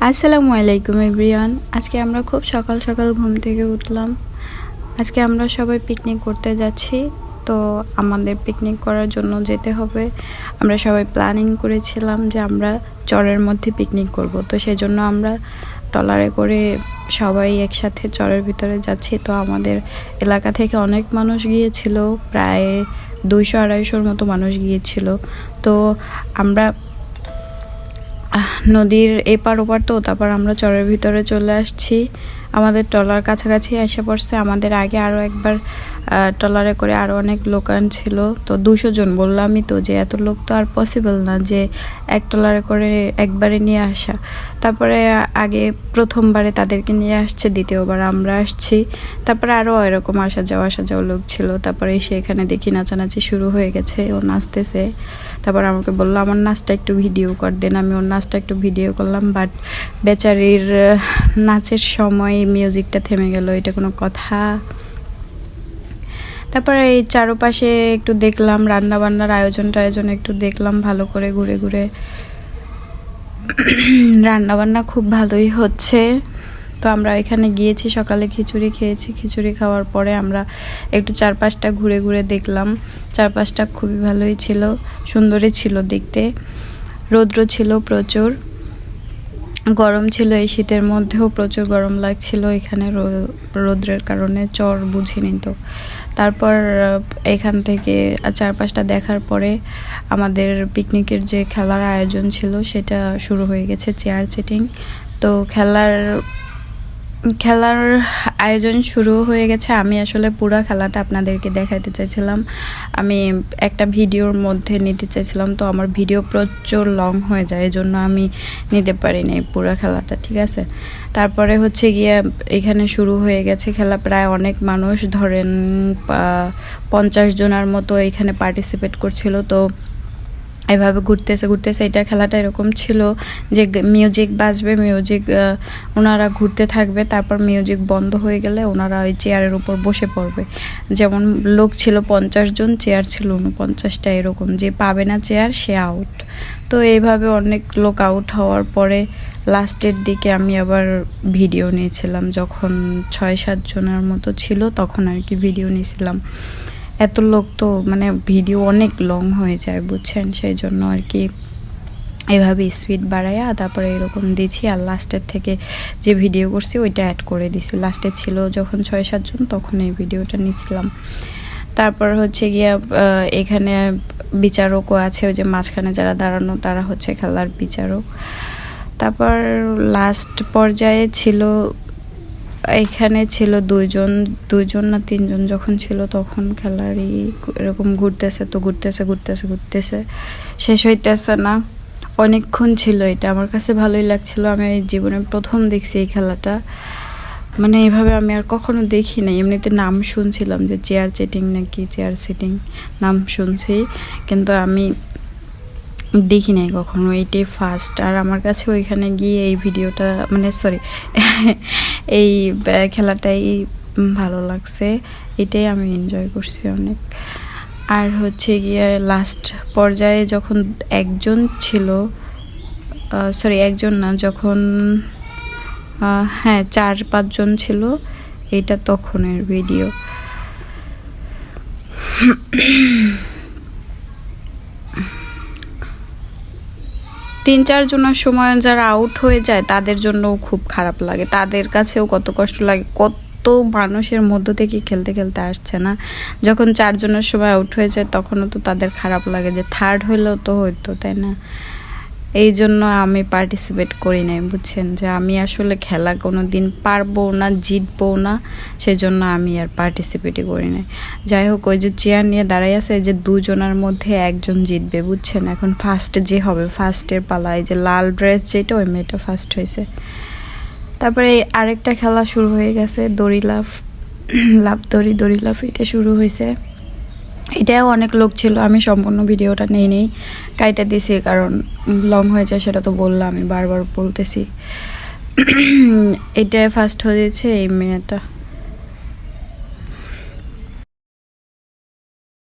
আসসালামু আলাইকুম এভরিওয়ান। আজকে আমরা খুব সকাল সকাল ঘুম থেকে উঠলাম। আজকে আমরা সবাই পিকনিক করতে যাচ্ছি। তো আমাদের পিকনিক করার জন্য যেতে হবে। আমরা সবাই প্ল্যানিং করেছিলাম যে আমরা চরের মধ্যে পিকনিক করব। তো সেই জন্য আমরা ট্রলারে করে সবাই একসাথে চরের ভিতরে যাচ্ছি। তো আমাদের এলাকা থেকে অনেক মানুষ গিয়েছিল, প্রায় 200-250 মতো মানুষ গিয়েছিল। তো আমরা নদীর এপার ওপার, তো তারপর আমরা চরের ভিতরে চলে আসছি। আমাদের ট্রলার কাছাকাছি এসে পড়ছে। আমাদের আগে আরও একবার ট্রলারে করে আরও অনেক লোকান ছিল। তো 200 জন বললামই তো, যে এত লোক তো আর পসিবল না যে এক ট্রলারে করে একবারে নিয়ে আসা। তারপরে আগে প্রথমবারে তাদেরকে নিয়ে আসছে, দ্বিতীয়বার আমরা আসছি। তারপরে আরও এরকম আসা যাওয়া লোক ছিল। তারপরে এসে এখানে দেখি নাচানাচি শুরু হয়ে গেছে, ও নাচতেছে। তারপর আমাকে বললো আমার নাচটা একটু ভিডিও কর দেন। আমি ওর নাচটা একটু ভিডিও করলাম, বাট বেচারির নাচের সময় মিউজিকটা থেমে গেল, এটা কোনো কথা? তারপরে এই চারপাশে একটু দেখলাম, রান্না বান্নার আয়োজন একটু দেখলাম ভালো করে ঘুরে ঘুরে। রান্না বান্না খুব ভালোই হচ্ছে। তো আমরা এখানে গিয়েছি, সকালে খিচুড়ি খেয়েছি। খিচুড়ি খাওয়ার পরে আমরা একটু চারপাশটা ঘুরে ঘুরে দেখলাম। চারপাশটা খুবই ভালোই ছিল, সুন্দরই ছিল দেখতে। রৌদ্র ছিল প্রচুর, গরম ছিল। এই শীতের মধ্যেও প্রচুর গরম লাগছিল এখানে রৌদ্রের কারণে। চর বুঝিনি তো। তারপর এখান থেকে চারপাশটা দেখার পরে আমাদের পিকনিকের যে খেলার আয়োজন ছিল সেটা শুরু হয়ে গেছে, চেয়ার সিটিং। তো খেলার আয়োজন শুরু হয়ে গেছে। আমি আসলে পুরো খেলাটা আপনাদেরকে দেখাতে চাইছিলাম, আমি একটা ভিডিওর মধ্যে নিতে চাইছিলাম। তো আমার ভিডিও প্রচুর লং হয়ে যায়, এই জন্য আমি নিতে পারিনি পুরো খেলাটা, ঠিক আছে। তারপরে হচ্ছে গিয়ে এখানে শুরু হয়ে গেছে খেলা। প্রায় অনেক মানুষ, ধরেন 50 জনের মতো এখানে পার্টিসিপেট করছিল। তো এভাবে ঘুরতেছে এটা খেলাটা এরকম ছিল যে মিউজিক বাজবে, মিউজিক ওনারা ঘুরতে থাকবে। তারপর মিউজিক বন্ধ হয়ে গেলে ওনারা ওই চেয়ারের উপর বসে পড়বে। যেমন লোক ছিল 50 জন, চেয়ার ছিল 49টা, এরকম। যে পাবে না চেয়ার সে আউট। তো এইভাবে অনেক লোক আউট হওয়ার পরে লাস্টের দিকে আমি আবার ভিডিও নিয়েছিলাম, যখন 6-7 জনের মতো ছিল তখন আর কি ভিডিও নিয়েছিলাম। এত লোক তো মানে ভিডিও অনেক লং হয়ে যায়, বুঝছেন। সেই জন্য আর কি এভাবে স্পিড বাড়াইয়া তারপরে এরকম দিছি। আর লাস্টের থেকে যে ভিডিও করছি ওইটা অ্যাড করে দিছি। লাস্টে ছিল যখন 6-7 জন, তখন এই ভিডিওটা নিয়েছিলাম। তারপর হচ্ছে গিয়া এখানে বিচারকও আছে, ওই যে মাঝখানে যারা দাঁড়ানো তারা হচ্ছে খেলার বিচারক। তারপর লাস্ট পর্যায়ে ছিল, এখানে ছিল 2জন না 3 জন যখন ছিল, তখন খেলারই এরকম ঘুরতেছে শেষ হইতেছে না। অনেকক্ষণ ছিল, এটা আমার কাছে ভালোই লাগছিল। আমি এই জীবনে প্রথম দেখছি এই খেলাটা, মানে এইভাবে আমি আর কখনো দেখি নাই। এমনিতে নাম শুনছিলাম যে চেয়ার সিটিং নাম শুনছি, কিন্তু আমি দেখি নাই কখনো, এইটাই ফার্স্ট। আর আমার কাছে ওইখানে গিয়ে এই ভিডিওটা মানে এই খেলাটাই ভালো লাগছে, এটাই আমি এনজয় করছি অনেক। আর হচ্ছে গিয়ে লাস্ট পর্যায়ে যখন একজন ছিল, একজন না, যখন 4-5 জন ছিল, এটা তখনের ভিডিও। 3-4 জনের সময় যারা আউট হয়ে যায় তাদের জন্যও খুব খারাপ লাগে, তাদের কাছেও কত কষ্ট লাগে। কত মানুষের মধ্য থেকে খেলতে খেলতে আসছে না, যখন 4 জনের সময় আউট হয়ে যায় তখনও তো তাদের খারাপ লাগে, যে থার্ড হইলেও তো হইতো, তাই না? এই জন্য আমি পার্টিসিপেট করি নাই, বুঝছেন। যে আমি আসলে খেলা কোনো দিন পারবো না, জিতবো না, সেই জন্য আমি আর পার্টিসিপেটই করি নাই। যাই হোক, ওই যে চেয়ার নিয়ে দাঁড়াই আছে, যে 2 জনের মধ্যে একজন জিতবে, বুঝছেন। এখন ফার্স্ট যে হবে, ফার্স্টের পালা, এই যে লাল ড্রেস যেটা, ওই মেয়েটা ফার্স্ট হয়েছে। তারপরে আরেকটা খেলা শুরু হয়ে গেছে, দড়ি লাফ, দড়ি লাফ, এটা শুরু হয়েছে। এটাও অনেক লোক ছিল, আমি সম্পূর্ণ ভিডিওটা নেই কাইটা দিছি, কারণ লং হয়ে যায়, সেটা তো বললাম, আমি বারবার বলতেছি। এটাই ফার্স্ট হয়েছে এই মেয়েটা।